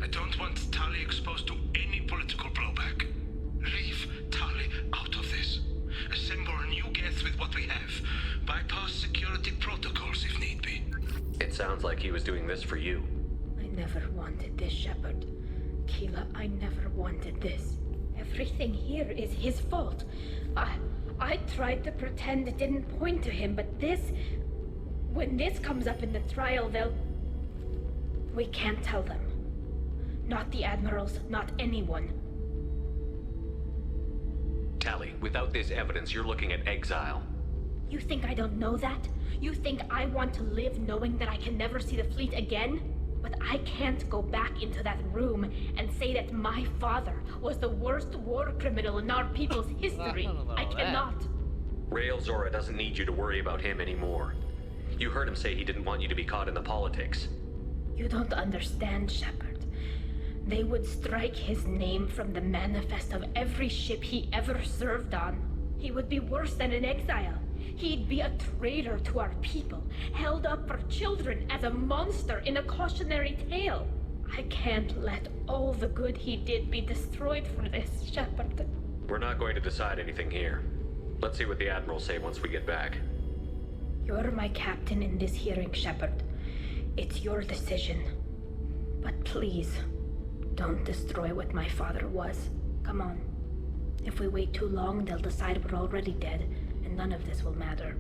I don't want Tali exposed to any political blowback. Leave Tali out of this. Assemble a new Geth with what we have. Bypass security protocols if need be. It sounds like he was doing this for you. I never wanted this, Shepard. Keela, I never wanted this. Everything here is his fault. I tried to pretend it didn't point to him, but this... When this comes up in the trial, they'll... We can't tell them. Not the admirals, not anyone. Tali, without this evidence, you're looking at exile. You think I don't know that? You think I want to live knowing that I can never see the fleet again? But I can't go back into that room and say that my father was the worst war criminal in our people's history. I cannot. Rael Zora doesn't need you to worry about him anymore. You heard him say he didn't want you to be caught in the politics. You don't understand, Shepard. They would strike his name from the manifest of every ship he ever served on. He would be worse than an exile. He'd be a traitor to our people, held up for children as a monster in a cautionary tale. I can't let all the good he did be destroyed for this, Shepard. We're not going to decide anything here. Let's see what the admirals say once we get back. You're my captain in this hearing, Shepard. It's your decision. But please, don't destroy what my father was. Come on. If we wait too long, they'll decide we're already dead, and none of this will matter.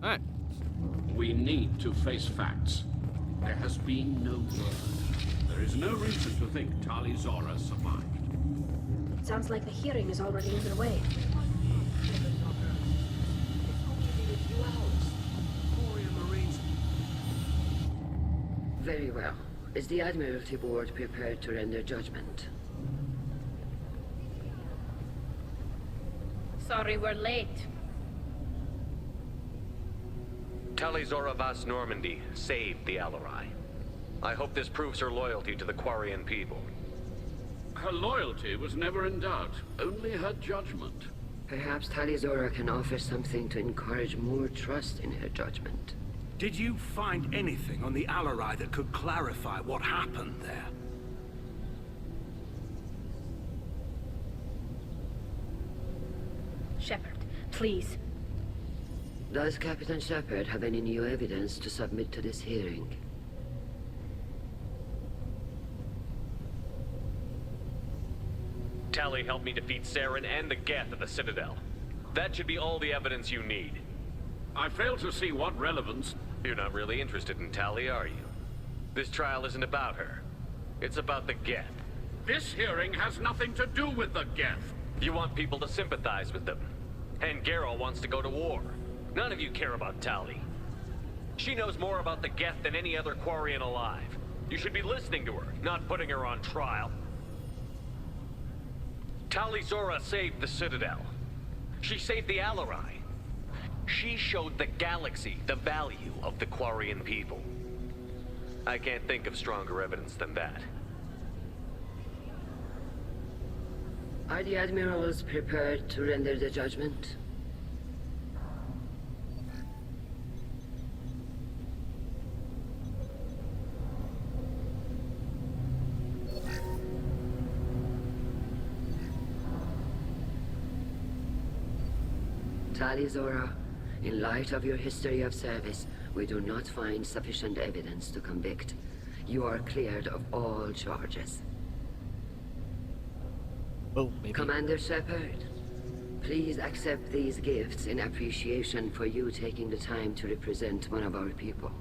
Alright. We need to face facts. There has been no word. There is no reason to think Tali Zora survived. Sounds like the hearing is already underway. Very well. Is the Admiralty Board prepared to render judgment? Sorry we're late. Tali Zora Vas Normandy saved the Alarai. I hope this proves her loyalty to the Quarian people. Her loyalty was never in doubt, only her judgment. Perhaps Tali Zora can offer something to encourage more trust in her judgment. Did you find anything on the Alarai that could clarify what happened there? Shepard, please. Does Captain Shepard have any new evidence to submit to this hearing? Tali helped me defeat Saren and the Geth at the Citadel. That should be all the evidence you need. I fail to see what relevance... You're not really interested in Tali, are you? This trial isn't about her. It's about the Geth. This hearing has nothing to do with the Geth. You want people to sympathize with them. And Geralt wants to go to war. None of you care about Tali. She knows more about the Geth than any other Quarian alive. You should be listening to her, not putting her on trial. Tali Zora saved the Citadel. She saved the Alarai. She showed the galaxy the value of the Quarian people. I can't think of stronger evidence than that. Are the admirals prepared to render the judgment? Tali Zora, in light of your history of service, we do not find sufficient evidence to convict. You are cleared of all charges. Oh, maybe. Commander Shepard, please accept these gifts in appreciation for you taking the time to represent one of our people.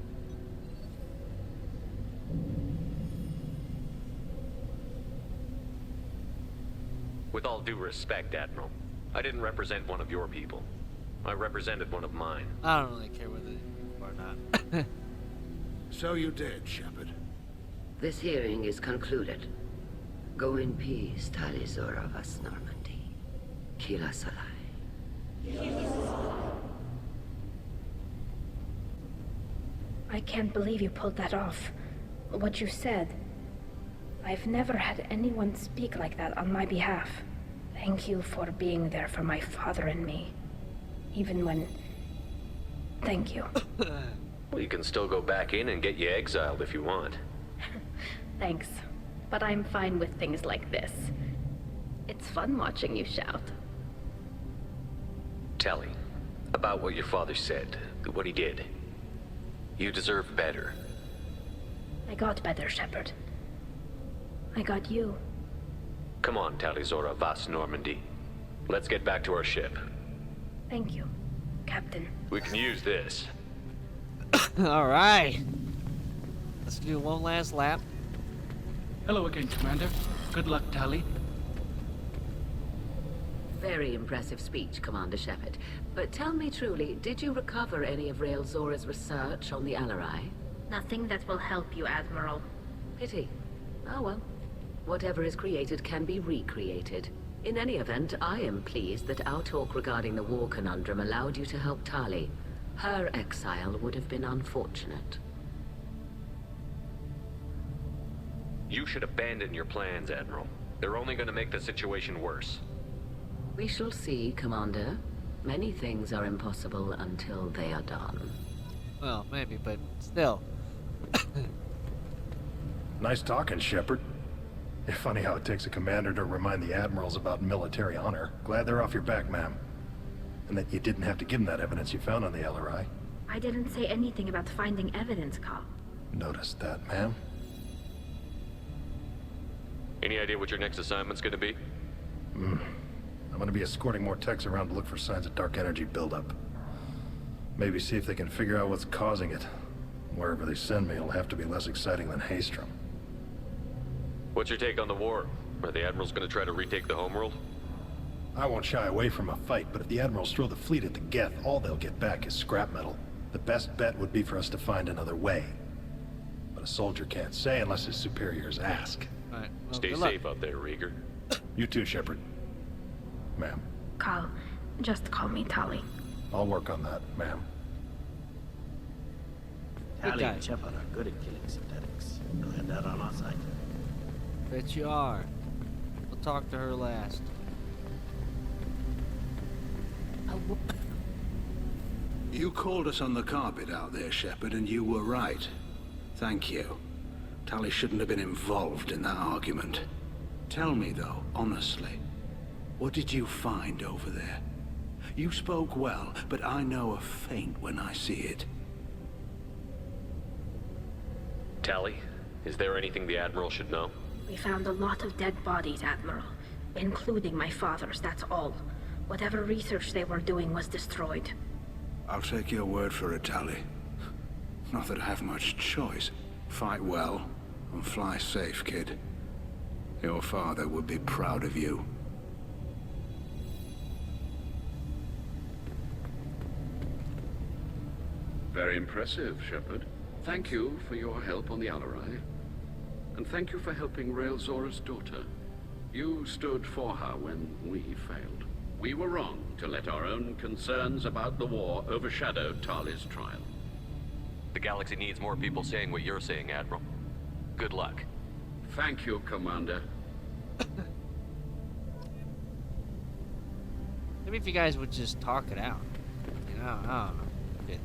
With all due respect, Admiral, I didn't represent one of your people. I represented one of mine. I don't really care whether or not. So you did, Shepard. This hearing is concluded. Go in peace, Tali Zora Vas Normandy. Kila Salai. I can't believe you pulled that off. what you said. I've never had anyone speak like that on my behalf. Thank you for being there for my father and me. Even when... Thank you. Well, you can still go back in and get you exiled if you want. Thanks. But I'm fine with things like this. It's fun watching you shout. Tali, about what your father said, what he did. You deserve better. I got better, Shepard. I got you. Come on, Talizora Vas Normandy. Let's get back to our ship. Thank you, Captain. We can use this. Alright. Let's do one last lap. Hello again, Commander. Good luck, Tali. Very impressive speech, Commander Shepard. But tell me truly, did you recover any of Rael Zora's research on the Alarai? Nothing that will help you, Admiral. Pity. Oh well. Whatever is created can be recreated. In any event, I am pleased that our talk regarding the war conundrum allowed you to help Tali. Her exile would have been unfortunate. You should abandon your plans, Admiral. They're only going to make the situation worse. We shall see, Commander. Many things are impossible until they are done. Well, maybe, but still. Nice talking, Shepard. It's funny how it takes a commander to remind the admirals about military honor. Glad they're off your back, ma'am. And that you didn't have to give them that evidence you found on the LRI. I didn't say anything about finding evidence, Carl. Noticed that, ma'am. Any idea what your next assignment's going to be? I'm going to be escorting more techs around to look for signs of dark energy buildup. Maybe see if they can figure out what's causing it. Wherever they send me, it'll have to be less exciting than Haystrom. What's your take on the war? Are the admirals going to try to retake the homeworld? I won't shy away from a fight, but if the admirals throw the fleet at the Geth, all they'll get back is scrap metal. The best bet would be for us to find another way. But a soldier can't say unless his superiors ask. Alright, well, Stay safe out there, Rieger. You too, Shepard. Ma'am. Carl, just call me Tali. I'll work on that, ma'am. Tali and Shepard are good at killing synthetics. Glad that on our side. Bet you are. We'll talk to her last. You called us on the carpet out there, Shepard, and you were right. Thank you. Tali shouldn't have been involved in that argument. Tell me, though, honestly, what did you find over there? You spoke well, but I know a feint when I see it. Tali, is there anything the Admiral should know? We found a lot of dead bodies, Admiral. Including my father's, that's all. Whatever research they were doing was destroyed. I'll take your word for it, Tali. Not that I have much choice. Fight well, and fly safe, kid. Your father would be proud of you. Very impressive, Shepard. Thank you for your help on the Alarai. And thank you for helping Rael Zora's daughter. You stood for her when we failed. We were wrong to let our own concerns about the war overshadow Tali's trial. The galaxy needs more people saying what you're saying, Admiral. Good luck. Thank you, Commander. Maybe if you guys would just talk it out. You know, I don't know. Shit.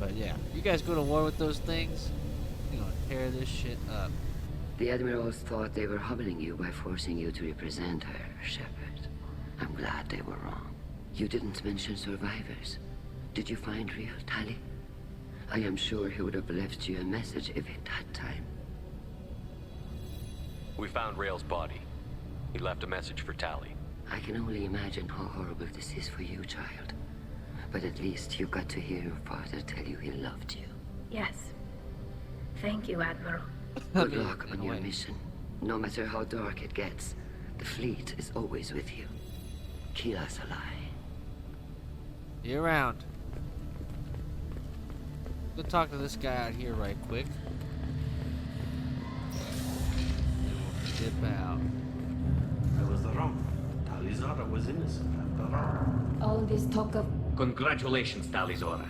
But yeah, you guys go to war with those things, you're gonna tear this shit up. The admirals thought they were humbling you by forcing you to represent her, Shepard. I'm glad they were wrong. You didn't mention survivors. Did you find real Tali? I am sure he would have left you a message if he'd had time. We found Rael's body. He left a message for Tali. I can only imagine how horrible this is for you, child. But at least you got to hear your father tell you he loved you. Yes. Thank you, Admiral. Good luck on your mission. No matter how dark it gets, the fleet is always with you. Keep us alive. Be around. Go talk to this guy out here right quick. Dip out. I was wrong. Talizora was innocent after all. All this talk of... Congratulations, Talizora.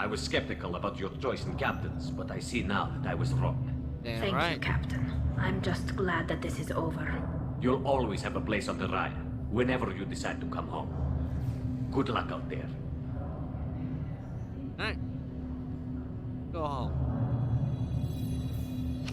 I was skeptical about your choice in captains, but I see now that I was wrong. Damn Thank right. you, Captain. I'm just glad that this is over. You'll always have a place on the ride, whenever you decide to come home. Good luck out there. Alright. Go home.